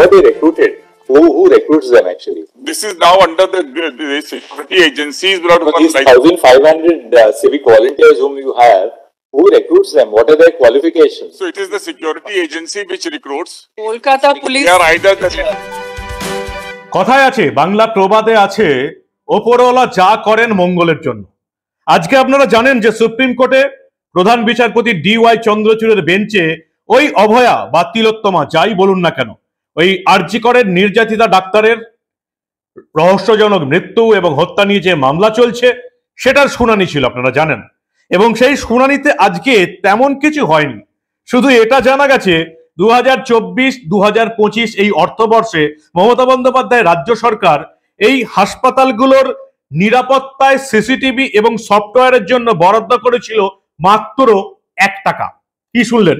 are they recruited? Who recruits them actually? This is now under the security agencies. These 1,500 civic volunteers whom you have, who recruits them? What are their qualifications? So it is the security agency which recruits. Kolkata police. They are either the. কথায় আছে, বাংলা প্রবাদে আছে, ওপরওয়ালা যা করেন মঙ্গলের জন্য। আজকে আপনারা জানেন যে সুপ্রিম কোর্টে প্রধান বিচারপতি DY চন্দ্রচূড়ের বেঞ্চে ওই অভয়া বা তিলোত্তমা যাই বলুন না কেন, ওই আরজি করের নির্যাতিতা ডাক্তারের রহস্যজনক মৃত্যু এবং হত্যা নিয়ে যে মামলা চলছে সেটার শুনানি ছিল, আপনারা জানেন। এবং সেই শুনানিতে আজকে তেমন কিছু হয়নি। শুধু এটা জানা গেছে 2024-2025 এই অর্থবর্ষে মমতা বন্দ্যোপাধ্যায় রাজ্য সরকার এই হাসপাতালগুলোর নিরাপত্তায় সিসিটিভি এবং সফটওয়্যারের জন্য বরাদ্দ করেছিল মাত্র 1 টাকা। কি শুনলেন?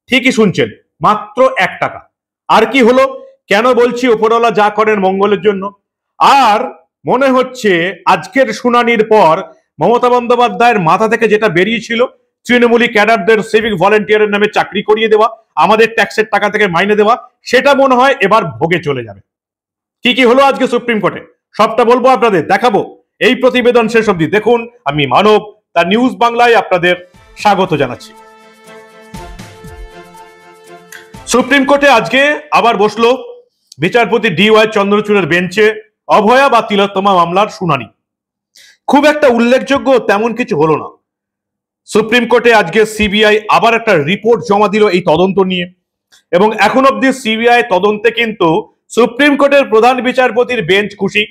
ঠিকই শুনছেন, মাত্র 1 টাকা। আর কি হলো? কেন বলছি ওপরওয়ালা যা করেন মঙ্গলের জন্য? আর মনে হচ্ছে আজকের শুনানির পর মমতা বন্দ্যোপাধ্যায়ের মাথা থেকে যেটা বেরিয়েছিল, তৃণমূলী ক্যাডারদের সিভিক ভলেন্টিয়ারের নামে চাকরি করিয়ে দেওয়া, আমাদের ট্যাক্সের টাকা থেকে মাইনে দেওয়া, সেটা মনে হয় এবার ভোগে চলে যাবে। কি কি হলো আজকে সুপ্রিম কোর্টে সবটা বলবো, আপনাদের দেখাবো। এই প্রতিবেদন শেষ অবধি দেখুন। আমি মানব, তার নিউজ বাংলায় আপনাদের স্বাগত জানাচ্ছি। সুপ্রিম কোর্টে আজকে আবার বসলো বিচারপতি DY চন্দ্রচূড়ের বেঞ্চে অভয়া বা তিলোত্তমা মামলার শুনানি। খুব একটা উল্লেখযোগ্য তেমন কিছু হলো না। সুপ্রিম কোর্টে আজকে সিবিআই আবার একটা রিপোর্ট জমা দিল এই তদন্ত নিয়ে, এবং এখন অব্দি সিবিআই তদন্তে কিন্তু সুপ্রিম কোর্টের প্রধান বিচারপতির বেঞ্চ খুশি।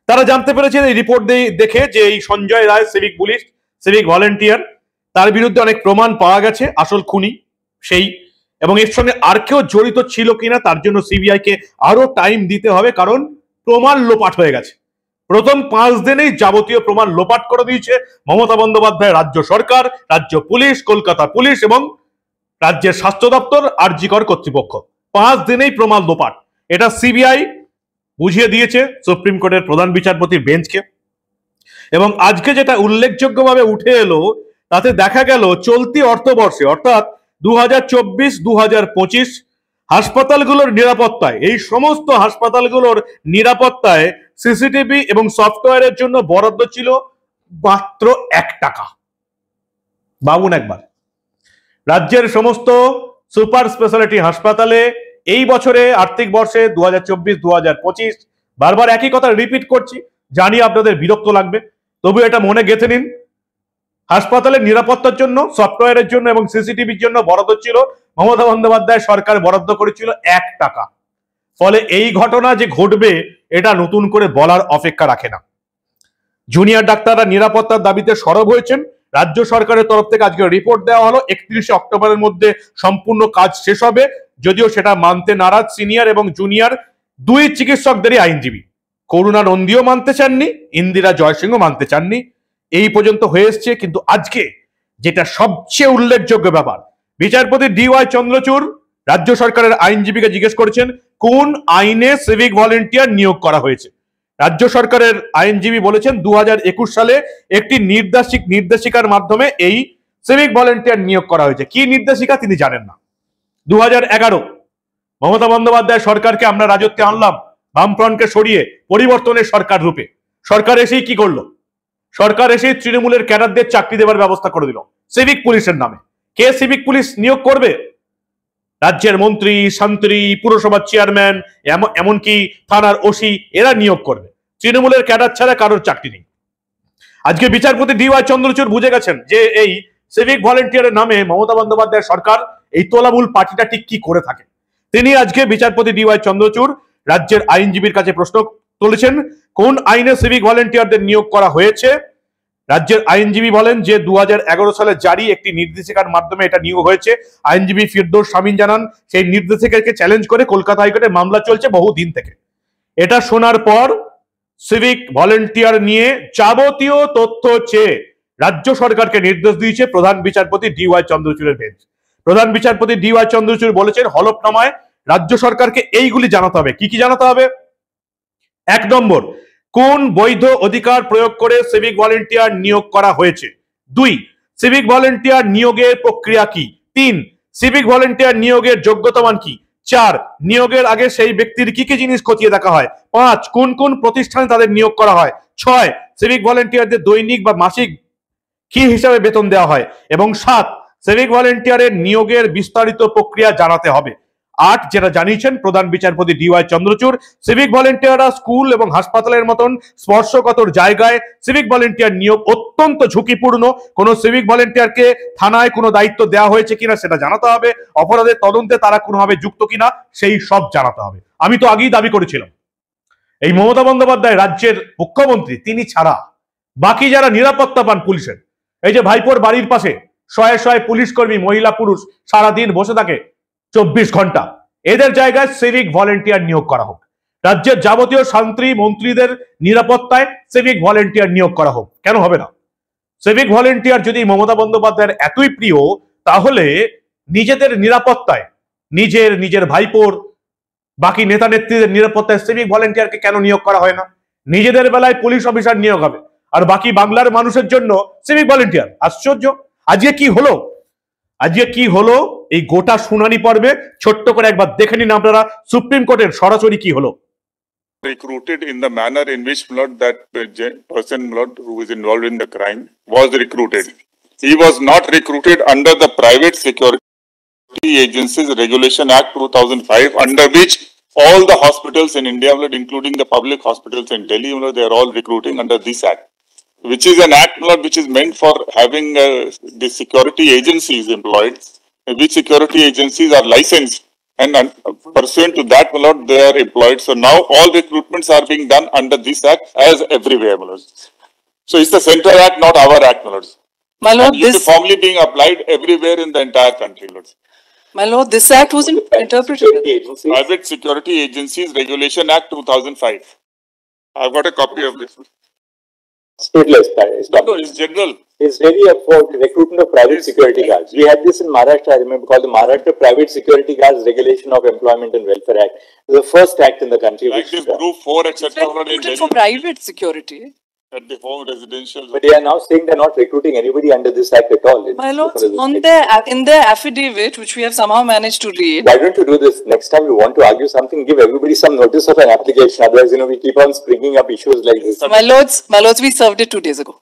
তারা জানতে পেরেছেন এই রিপোর্ট দেখে যে এই সঞ্জয় রায় সিভিক ভলেন্টিয়ার, তার বিরুদ্ধে অনেক প্রমাণ পাওয়া গেছে, আসল খুনি সেই, এবং এর সঙ্গে আর কেউ জড়িত ছিল কিনা তার জন্য সিবিআই কে আরো টাইম দিতে হবে, কারণ প্রমাণ লোপাট হয়ে গেছে। প্রথম 5 দিনেই যাবতীয় প্রমাণ লোপাট করে দিয়েছে মমতা বন্দ্যোপাধ্যায় রাজ্য সরকার, রাজ্য পুলিশ, কলকাতা পুলিশ এবং রাজ্যের স্বাস্থ্য দপ্তর, আরজিকর কর্তৃপক্ষ। 5 দিনেই প্রমাণ লোপাট, এটা সিবিআই বুঝিয়ে দিয়েছে সুপ্রিম কোর্টের প্রধান বিচারপতির বেঞ্চকে। এবং আজকে যেটা উল্লেখযোগ্যভাবে উঠে এলো, তাতে দেখা গেল চলতি অর্থবর্ষে অর্থাৎ 2024-2025 হাসপাতালগুলোর নিরাপত্তায়, এই সমস্ত হাসপাতালগুলোর নিরাপত্তায় সিসিটিভি এবং সফটওয়্যারের জন্য বরাদ্দ ছিল মাত্র 1 টাকা। ভাবুন একবার, রাজ্যের সমস্ত সুপার স্পেশালিটি হাসপাতালে এই বছরে আর্থিক বর্ষে 2024-2025, বারবার একই কথা রিপিট করছি, জানি আপনাদের বিরক্ত লাগবে, তবু এটা মনে গেঁথে নিন। হাসপাতালের নিরাপত্তার জন্য, সফটওয়্যারের জন্য এবং সিসিটিভির জন্য বরাদ্দ ছিল, মমতা বন্দ্যোপাধ্যায় সরকার বরাদ্দ করেছিল 1 টাকা। ফলে এই ঘটনা যে ঘটবে এটা নতুন করে বলার অপেক্ষা রাখে না। জুনিয়র ডাক্তাররা নিরাপত্তার দাবিতে সরব হয়েছেন। রাজ্য সরকারের তরফ থেকে আজকে রিপোর্ট দেওয়া হলো 31 অক্টোবরের মধ্যে সম্পূর্ণ কাজ শেষ হবে, যদিও সেটা মানতে নারাজ সিনিয়র এবং জুনিয়র 2 চিকিৎসকদেরই আইনজীবী। করুণা নন্দীও মানতে চাননি, ইন্দিরা জয়সিংহ মানতে চাননি। এই পর্যন্ত হয়ে এসছে, কিন্তু আজকে যেটা সবচেয়ে উল্লেখযোগ্য ব্যাপার, বিচারপতি DY চন্দ্রচূড় রাজ্য সরকারের আইনজীবীকে জিজ্ঞেস করেছেন কোন আইনে সিভিক ভলেন্টিয়ার নিয়োগ করা হয়েছে। রাজ্য সরকারের আইনজীবী বলেছেন 2021 সালে একটি নির্দেশিকার মাধ্যমে এই সিভিক ভলেন্টিয়ার নিয়োগ করা হয়েছে। কি নির্দেশিকা তিনি জানেন না। 2011 মমতা বন্দ্যোপাধ্যায় সরকারকে আমরা রাজত্বে আনলাম, বামফ্রন্টকে সরিয়ে পরিবর্তনের সরকার রূপে। সরকার এসেই কি করলো? সরকার এসেই তৃণমূলের ক্যাডারদের চাকরি দেওয়ার ব্যবস্থা করে দিল সিভিক পুলিশের নামে। কে সিভিক পুলিশ নিয়োগ করবে? রাজ্যের মন্ত্রী, শান্ত্রী, পুরসভার চেয়ারম্যান, এমনকি থানার ওসি, এরা নিয়োগ করবে। তৃণমূলের ক্যাডার ছাড়া কারোর চাকরি নেই। আজকে বিচারপতি DY চন্দ্রচূড় বুঝে গেছেন যে এই সিভিক ভলেন্টিয়ারের নামে মমতা বন্দ্যোপাধ্যায় সরকার এই তোলামূল পার্টিটা ঠিক কি করে থাকে। তিনি আজকে বিচারপতি DY চন্দ্রচূড় রাজ্যের আইনজীবীর কাছে প্রশ্ন তুলেছেন কোন আইনে সিভিক ভলেন্টিয়ারদের নিয়োগ করা হয়েছে। রাজ্যের আইনজীবী বলেন যে 2011 সালে জারি একটি নির্দেশিকার মাধ্যমে এটা নিয়োগ হয়েছে। আইনজীবী ফিরদৌস শামীম জানান সেই নির্দেশিকাকে চ্যালেঞ্জ করে কলকাতা হাইকোর্টে মামলা চলছে বহুদিন থেকে। এটা শোনার পর সিভিক ভলেন্টিয়ার নিয়ে যাবতীয় তথ্য চেয়ে রাজ্য সরকারকে নির্দেশ দিয়েছে প্রধান বিচারপতি DY চন্দ্রচূড়ের বেঞ্চ। প্রধান বিচারপতি DY চন্দ্রচূড় বলেছেন হলফনামায় রাজ্য সরকারকে এইগুলি জানাতে হবে। কি কি জানাতে হবে? 1 নম্বর, কোন বৈধ অধিকার প্রয়োগ করে সিভিক ভলেন্টিয়ার নিয়োগ করা হয়েছে। 2, সিভিক ভলেন্টিয়ার নিয়োগের প্রক্রিয়া কি। 3, সিভিক ভলেন্টিয়ার নিয়োগের যোগ্যতা মান কি। 4 নিয়োগের আগে সেই ব্যক্তির কি কি জিনিস খতিয়ে দেখা হয়। 5 কোন কোন প্রতিষ্ঠানে তাদের নিয়োগ করা হয়। 6 সিভিক ভলেন্টিয়ারদের দৈনিক বা মাসিক কি হিসাবে বেতন দেওয়া হয়। এবং 7 সিভিক ভলেন্টিয়ারের নিয়োগের বিস্তারিত প্রক্রিয়া জানাতে হবে। 8 যেটা জানিয়েছেন প্রধান বিচারপতি DY চন্দ্রচূড়, সিভিক ভলেন্টিয়াররা স্কুল এবং হাসপাতালের মতন স্পর্শকাতর জায়গায় সিভিক ভলেন্টিয়ার নিয়োগ অত্যন্ত ঝুঁকিপূর্ণ। কোনো সিভিক ভলেন্টিয়ারকে থানায় কোনো দায়িত্ব দেওয়া হয়েছে কিনা সেটা জানাতে হবে, অপরাধের তদন্তে তারা কোনোভাবে যুক্ত কিনা সেই সব জানাতে হবে। আমি তো আগেই দাবি করেছিলাম এই মমতা বন্দ্যোপাধ্যায় রাজ্যের মুখ্যমন্ত্রী, তিনি ছাড়া বাকি যারা নিরাপত্তা পান পুলিশের, এই যে ভাইপোর বাড়ির পাশে শয়ে শয়ে পুলিশ কর্মী মহিলা পুরুষ সারাদিন বসে থাকে 24 ঘন্টা, এদের জায়গায় সিভিক ভলেন্টিয়ার নিয়োগ করা হোক। রাজ্যের যাবতীয় শান্তি মন্ত্রীদের নিরাপত্তায় সিভিক ভলেন্টিয়ার নিয়োগ করা হোক। কেন হবে না? সিভিক ভলেন্টিয়ার যদি মমতা বন্দ্যোপাধ্যায়ের এতই প্রিয়, তাহলে নিজেদের নিরাপত্তায়, নিজের ভাইপোর বাকি নেতা নেত্রীদের নিরাপত্তায় সিভিক ভলেন্টিয়ারকে কেন নিয়োগ করা হয় না? নিজেদের বেলায় পুলিশ অফিসার নিয়োগ হবে, আর বাকি বাংলার মানুষের জন্য সিভিক ভলেন্টিয়ার। আশ্চর্য! আজকে কি হলো এই গোটা শুনানি পর্বে ছোট্ট করে একবার দেখে নিন আপনারা সুপ্রিম কোর্টের সরাসরি কি হলো। Recruited in the manner in which that person who is involved in the crime was recruited. He was not recruited under the Private Security Agencies Regulation Act 2005, under which all the hospitals in India, including the public hospitals in Delhi, they are all recruiting under this act, which is an act which is meant for having the security agencies employed, which security agencies are licensed, and pursuant to that, they are employed. So now all recruitments are being done under this act as everywhere. So it's the central act, not our act. My lord, this is formally being applied everywhere in the entire country. My lord, this act was interpreted. Private Security Agencies Regulation Act 2005. I've got a copy of this. Stateless. No, it's general. It's really for recruitment of private security guards. We had this in Maharashtra, I remember, called the Maharashtra Private Security Guards Regulation of Employment and Welfare Act. It was the first act in the country. Like this Group 4, etc. For private security. At the home residential. But they are now saying they're not recruiting anybody under this act at all. My lord, in their affidavit, which we have somehow managed to read. Why don't you do this? Next time you want to argue something, give everybody some notice of an application. Otherwise, we keep on springing up issues like this. My lords, we served it 2 days ago.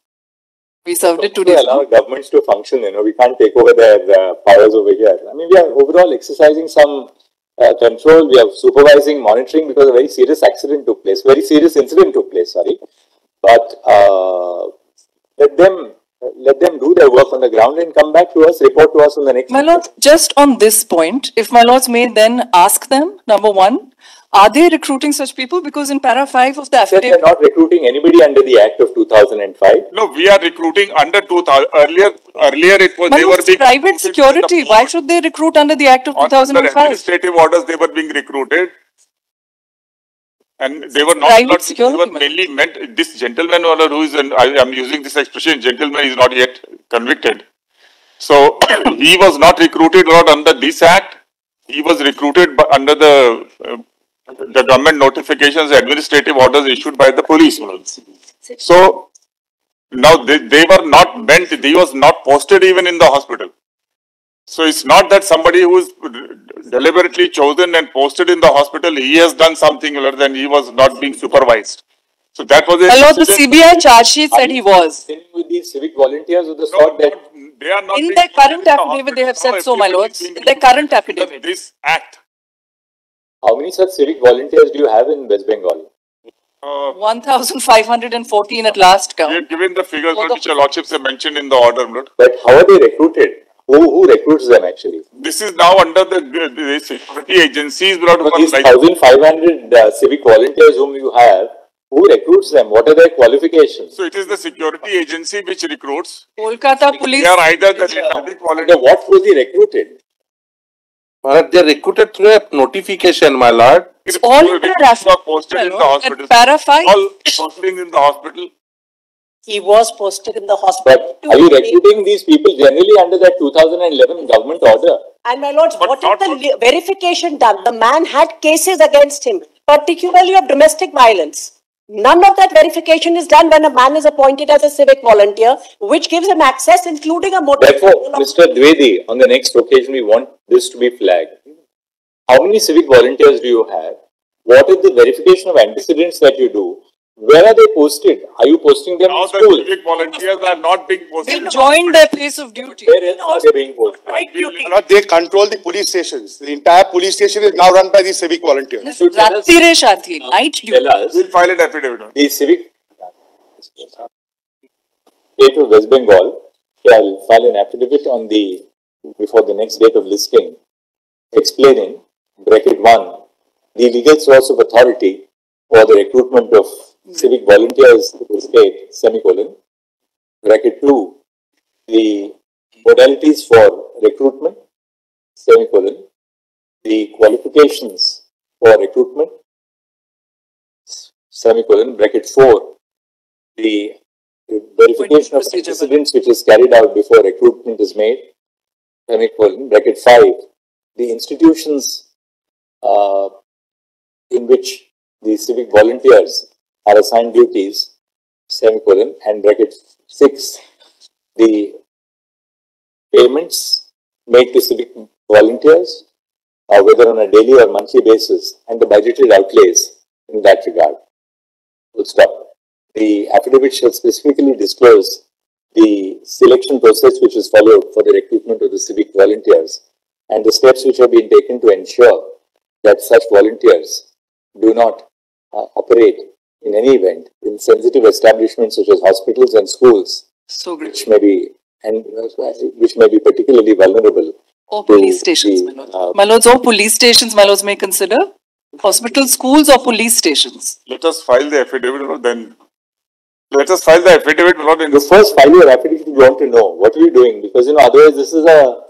We served it 2 days ago. Allow governments to function, we can't take over their powers over here. I mean, we are overall exercising some control. We are supervising, monitoring, because a very serious accident took place. Very serious incident took place, sorry. But let them do their work on the ground and come back to us, report to us on the next. My lord, just on this point, if my lords may then ask them, number one, are they recruiting such people? Because in para 5 of the affidavit, they are not recruiting anybody under the Act of 2005. No, we are recruiting under 2000. Earlier it was, they were being private security. Why should they recruit under the Act of 2005? Under administrative orders, they were being recruited. And they were not, they were mainly meant, this gentleman who is, I am using this expression, gentleman is not yet convicted. So he was not recruited not under this act. He was recruited under the government notifications, administrative orders issued by the police. So now they were not meant, he was not posted even in the hospital. So it's not that somebody who is deliberately chosen and posted in the hospital, he has done something other than he was not being supervised. So that was a... Hello, the CBI charge sheet said he was. With these civic volunteers of the sort that... They are not in their current affidavit, they have said so, my lords. In their current affidavit. This act. How many such civic volunteers do you have in West Bengal? 1,514 at last count. We have given the figures which your lordships have mentioned in the order. But how are they recruited? Who recruits them actually? This is now under the security agencies. These 1,500 civic volunteers whom you have, who recruits them? What are their qualifications? So it is the security agency which recruits. Kolkata police. They are either the public volunteers. What was he recruited? They are recruited through a notification, my lord. It's all posted in the hospital. Para 5. All posting in the hospital. He was posted in the hospital. But are you recruiting these people generally under that 2011 government order? And my lords, what is the verification done? The man had cases against him, particularly of domestic violence. None of that verification is done when a man is appointed as a civic volunteer, which gives him access, including a motor. Therefore, Mr. Dwivedi, on the next occasion, we want this to be flagged. how many civic volunteers do you have? What is the verification of antecedents that you do? Where are they posted? Are you posting them Now in the school? civic volunteers are not being posted. They join their place of duty. Where else are they being posted? They control the police stations. The entire police station is now run by the civic volunteers. This is Ratire Shathi, night duty. Tell us, We'll file an affidavit. the civic state of West Bengal shall file an affidavit on before the next date of listing, explaining, bracket 1, the legal source of authority for the recruitment of civic volunteers to the state, semicolon, bracket 2, the modalities for recruitment, semicolon, the qualifications for recruitment, semicolon, bracket 4, the verification of antecedents which is carried out before recruitment is made, semicolon, bracket 5, the institutions in which the civic volunteers are assigned duties, semicolon, and bracket 6, the payments made to civic volunteers, whether on a daily or monthly basis, and the budgeted outlays in that regard. Full stop. The affidavit shall specifically disclose the selection process which is followed for the recruitment of the civic volunteers and the steps which have been taken to ensure that such volunteers do not operate in any event in sensitive establishments such as hospitals and schools, So great. which may be particularly vulnerable. Or police stations, my lords. My lords, or police stations, my lords may consider. Hospitals, schools, or police stations. Let us file the affidavit, then. Let us file the affidavit. You first file your affidavit. You want to know what are you doing, because otherwise this is a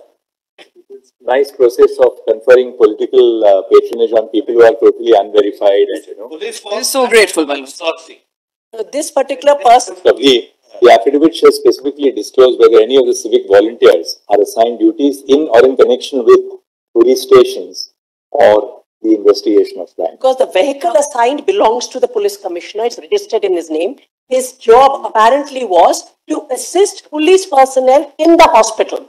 nice process of conferring political patronage on people who are totally unverified. And, We're so grateful, my lords. This particular person, The affidavit shall specifically disclose whether any of the civic volunteers are assigned duties in or in connection with police stations or the investigation of crime. because the vehicle assigned belongs to the police commissioner, it's registered in his name. His job apparently was to assist police personnel in the hospital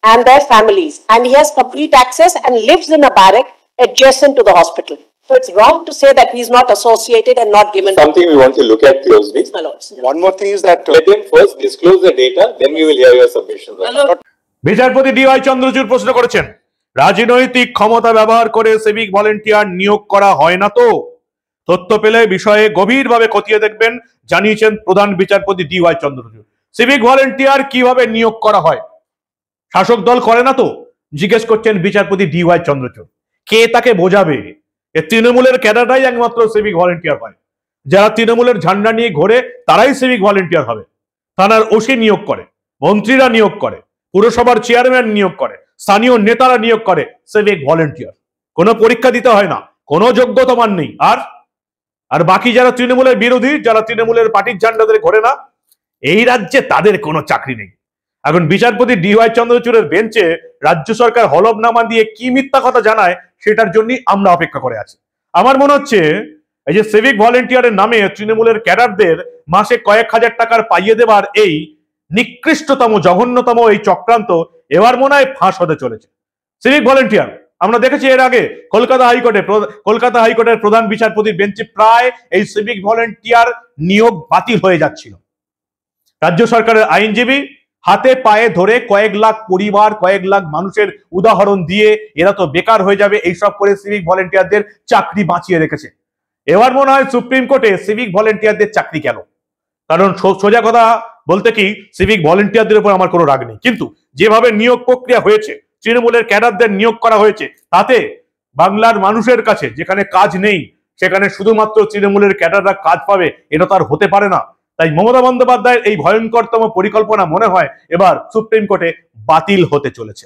and their families. And he has complete access and lives in a barrack adjacent to the hospital. So it's wrong to say that he's not associated and not given. Something we want to look at closely. My lords. One more thing is that Let them first disclose the data, then we will hear your submissions. বিচারপতি dy Chandrachur প্রশ্ন করেছেন, রাজনৈতিক ক্ষমতা ব্যবহার করে civic volunteer নিয়োগ করা হয় না তো? তথ্য পেলে বিষয়ে গভীরভাবে খতিয়ে দেখবেন, জানিয়েছেন প্রধান বিচারপতি ডিওয়াই চন্দ্রচূড়। সিভিক ভলেন্টিয়ার কিভাবে নিয়োগ করা হয়? শাসক দল করে না তো? জিজ্ঞেস করছেন বিচারপতি ডিওয়াই চন্দ্রচূড়। কে তাকে বোঝাবে? তৃণমূলের ক্যাডাররাই একমাত্র সিভিক ভলেন্টিয়ার হয়। যারা তৃণমূলের ঝান্ডা নিয়ে ঘোরে তারাই সিভিক ভলেন্টিয়ার হবে। থানার ওসি নিয়োগ করে, মন্ত্রীরা নিয়োগ করে, পুরসভার চেয়ারম্যান নিয়োগ করে, স্থানীয় নেতারা নিয়োগ করে সিভিক ভলেন্টিয়ার। কোনো পরীক্ষা দিতে হয় না, কোনো যোগ্যতা মান নেই। আর বাকি যারা তৃণমূলের বিরোধী, যারা তৃণমূলের পার্টির ঝান্ডা ধরে ঘোরে না, এই রাজ্যে তাদের কোনো চাকরি নেই। এখন বিচারপতি ডিওয়াই চন্দ্রচূড়ের বেঞ্চে রাজ্য সরকার হলফনামা দিয়ে কি মিথ্যা কথা জানায় সেটার জন্যই আমরা অপেক্ষা করে আছি। আমার মনে হচ্ছে এই যে সিভিক ভলেন্টিয়ারের নামে তৃণমূলের ক্যাডারদের মাসে কয়েক হাজার টাকার পাইয়ে দেবার এই নিকৃষ্টতম জঘন্যতম এই চক্রান্ত এবার মনে হয় ফাঁস হতে চলেছে। সিভিক ভলেন্টিয়ার আমরা দেখেছি এর আগে কলকাতা হাইকোর্টের প্রধান বিচারপতির বেঞ্চে প্রায় এই সিভিক ভলেন্টিয়ার নিয়োগ বাতিল হয়ে যাচ্ছিল। রাজ্য সরকারের আইনজীবী হাতে পায়ে ধরে কয়েক লাখ পরিবার, কয়েক লাখ মানুষের উদাহরণ দিয়ে এরা তো বেকার হয়ে যাবে এইসব করে সিভিক ভলেন্টিয়ারদের চাকরি বাঁচিয়ে রেখেছে। এবার মনে হয় সুপ্রিম কোর্টে সিভিক ভলেন্টিয়ারদের চাকরি গেল। কারণ সোজা কথা বলতে কি, সিভিক ভলেন্টিয়ারদের উপর আমার কোনো রাগ নেই, কিন্তু যেভাবে নিয়োগ প্রক্রিয়া হয়েছে, তৃণমূলের ক্যাডারদের নিয়োগ করা হয়েছে, তাতে বাংলার মানুষের কাছে যেখানে কাজ নেই সেখানে শুধুমাত্র তৃণমূলের ক্যাডাররা কাজ পাবে, এটা তো আর হতে পারে না। তাই মমতা বন্দ্যোপাধ্যায়ের এই ভয়ঙ্করতম পরিকল্পনা মনে হয় এবার সুপ্রিম কোর্টে বাতিল হতে চলেছে।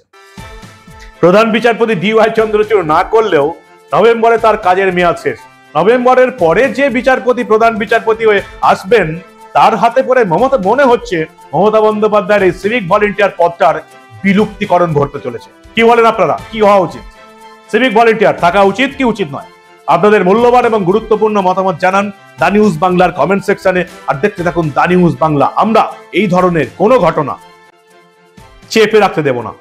প্রধান বিচারপতি ডিওয়াই চন্দ্রচূড় না করলেও নভেম্বরে তার কাজের মেয়াদ শেষ। নভেম্বরের পরে যে প্রধান বিচারপতি হয়ে আসবেন তার হাতে পড়ে মনে হচ্ছে মমতা বন্দ্যোপাধ্যায়ের এই সিভিক ভলেন্টিয়ার পদটার বিলুপ্তিকরণ ঘটতে চলেছে। কি বলেন আপনারা? কি হওয়া উচিত? সিভিক ভলেন্টিয়ার থাকা উচিত কি উচিত নয়? আপনাদের মূল্যবান এবং গুরুত্বপূর্ণ মতামত জানান দা নিউজ বাংলার কমেন্ট সেকশনে। আর দেখতে থাকুন দা নিউজ বাংলা। আমরা এই ধরনের কোনো ঘটনা চেপে রাখতে দেব না।